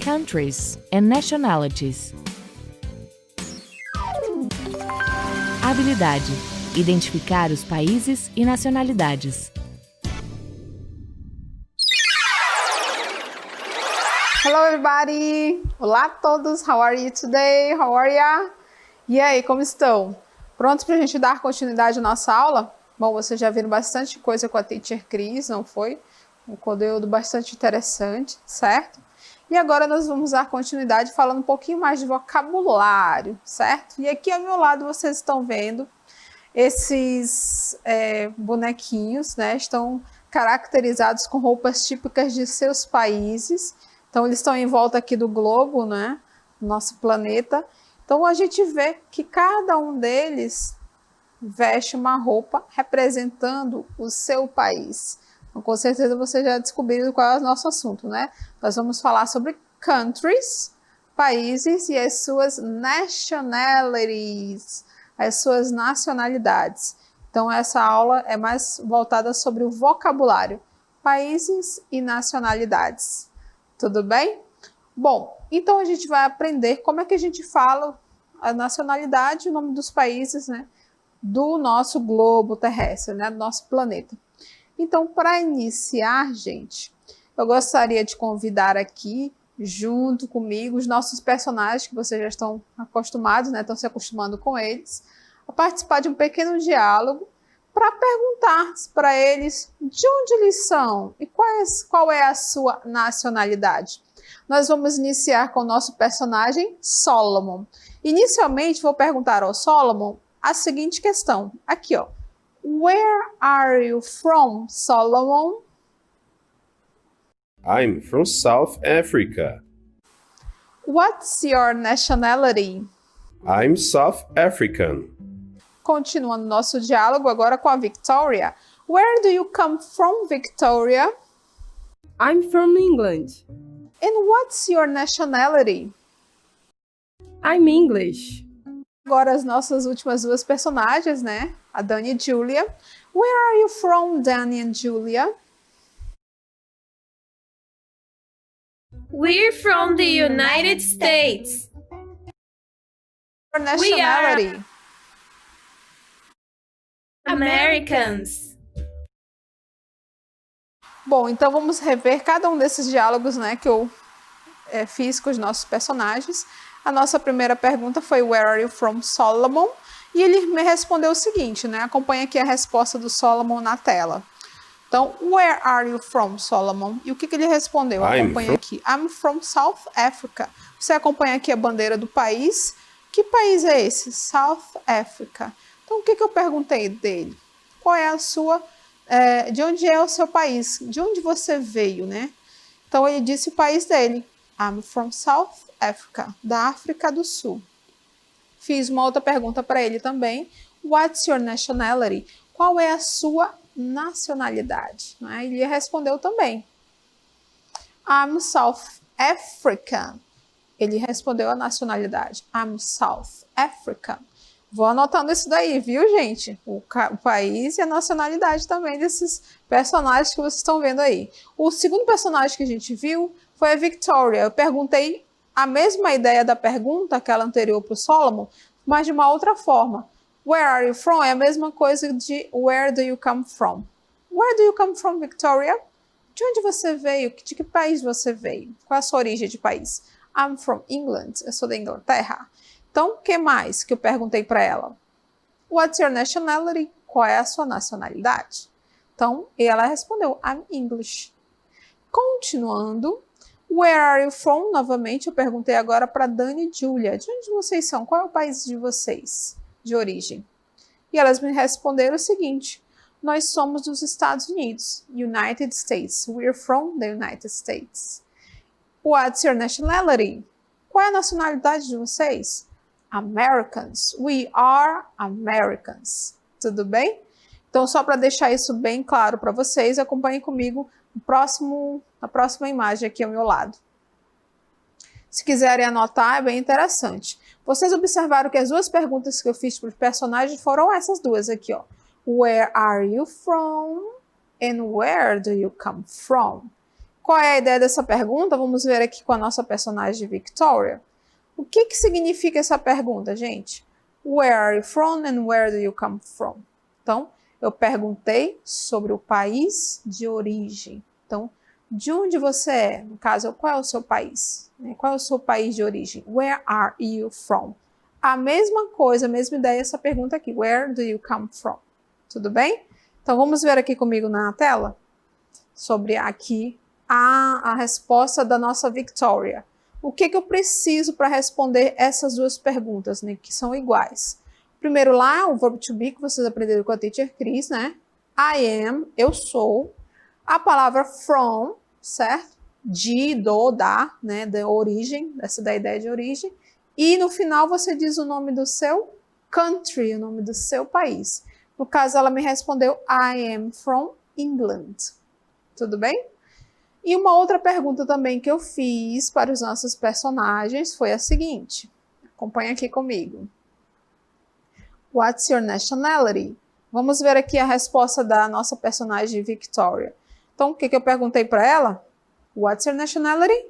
Countries and nationalities. Habilidade: identificar os países e nacionalidades. Hello everybody! Olá a todos! How are you today? How are ya? E aí, como estão? Prontos para a gente dar continuidade à nossa aula? Bom, vocês já viram bastante coisa com a Teacher Cris, não foi? Um conteúdo bastante interessante, certo? E agora nós vamos dar continuidade falando um pouquinho mais de vocabulário, certo? E aqui ao meu lado vocês estão vendo esses bonequinhos, né? Estão caracterizados com roupas típicas de seus países. Então, eles estão em volta aqui do globo, né? Nosso planeta. Então, a gente vê que cada um deles veste uma roupa representando o seu país. Então, com certeza, você já descobriu qual é o nosso assunto, né? Nós vamos falar sobre countries, países e as suas nationalities, as suas nacionalidades. Então, essa aula é mais voltada sobre o vocabulário, países e nacionalidades. Tudo bem? Bom, então a gente vai aprender como é que a gente fala a nacionalidade e o nome dos países, né, do nosso globo terrestre, né, do nosso planeta. Então, para iniciar, gente, eu gostaria de convidar aqui, junto comigo, os nossos personagens, que vocês já estão acostumados, né, estão se acostumando com eles, a participar de um pequeno diálogo para perguntar para eles de onde eles são e qual é a sua nacionalidade. Nós vamos iniciar com o nosso personagem Solomon. Inicialmente, vou perguntar ao Solomon a seguinte questão. Aqui, ó. Where are you from, Solomon? I'm from South Africa. What's your nationality? I'm South African. Continuando nosso diálogo agora com a Victoria. Where do you come from, Victoria? I'm from England. And what's your nationality? I'm English. Agora as nossas últimas duas personagens, né? A Dani e Julia. Where are you from, Dani and Julia? We're from the United States. Your nationality? Americans. Bom, então vamos rever cada um desses diálogos, né, que eu fiz com os nossos personagens. A nossa primeira pergunta foi Where are you from, Solomon? E ele me respondeu o seguinte, né? Acompanha aqui a resposta do Solomon na tela. Então, Where are you from, Solomon? E o que ele respondeu? Acompanha aqui. I'm from South Africa. Você acompanha aqui a bandeira do país. Que país é esse? South Africa. Então, o que eu perguntei dele? Qual é a sua... de onde é o seu país? De onde você veio, né? Então, ele disse o país dele. I'm from South Africa, da África do Sul. Fiz uma outra pergunta para ele também. What's your nationality? Qual é a sua nacionalidade? Né? Ele respondeu também. I'm South African. Ele respondeu a nacionalidade. I'm South African. Vou anotando isso daí, viu, gente? O país e a nacionalidade também desses personagens que vocês estão vendo aí. O segundo personagem que a gente viu foi a Victoria. Eu perguntei a mesma ideia da pergunta, aquela anterior para o Solomon, mas de uma outra forma. Where are you from? É a mesma coisa de Where do you come from? Where do you come from, Victoria? De onde você veio? De que país você veio? Qual é a sua origem de país? I'm from England. Eu sou da Inglaterra. Então, o que mais que eu perguntei para ela? What's your nationality? Qual é a sua nacionalidade? Então, ela respondeu, I'm English. Continuando, where are you from? Novamente, eu perguntei agora para Dani e Julia. De onde vocês são? Qual é o país de vocês, de origem? E elas me responderam o seguinte, nós somos dos Estados Unidos, United States. We're from the United States. What's your nationality? Qual é a nacionalidade de vocês? Americans. We are Americans. Tudo bem? Então, só para deixar isso bem claro para vocês, acompanhem comigo na próxima imagem aqui ao meu lado. Se quiserem anotar, é bem interessante. Vocês observaram que as duas perguntas que eu fiz para os personagens foram essas duas aqui, ó. Where are you from? And where do you come from? Qual é a ideia dessa pergunta? Vamos ver aqui com a nossa personagem Victoria. O que significa essa pergunta, gente? Where are you from and where do you come from? Então, eu perguntei sobre o país de origem. Então, de onde você é? No caso, qual é o seu país? Qual é o seu país de origem? Where are you from? A mesma coisa, a mesma ideia, essa pergunta aqui. Where do you come from? Tudo bem? Então, vamos ver aqui comigo na tela sobre aqui a resposta da nossa Victoria. O que eu preciso para responder essas duas perguntas, né, que são iguais? Primeiro lá, o verbo to be, que vocês aprenderam com a Teacher Cris, né? I am, eu sou. A palavra from, certo? De, do, da, né? Da origem, da ideia de origem. E no final você diz o nome do seu country, o nome do seu país. No caso, ela me respondeu, I am from England. Tudo bem? E uma outra pergunta também que eu fiz para os nossos personagens foi a seguinte. Acompanha aqui comigo. What's your nationality? Vamos ver aqui a resposta da nossa personagem Victoria. Então, o que eu perguntei para ela? What's your nationality?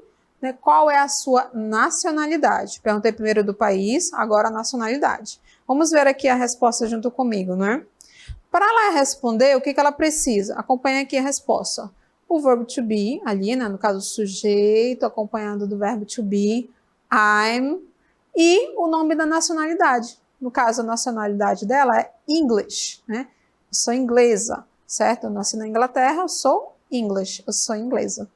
Qual é a sua nacionalidade? Perguntei primeiro do país, agora a nacionalidade. Vamos ver aqui a resposta junto comigo, né? Para ela responder, o que ela precisa? Acompanha aqui a resposta. O verbo to be, ali, né? No caso, o sujeito, acompanhado do verbo to be, I'm, e o nome da nacionalidade. No caso, a nacionalidade dela é English, né? Eu sou inglesa, certo? Eu nasci na Inglaterra, eu sou English, eu sou inglesa.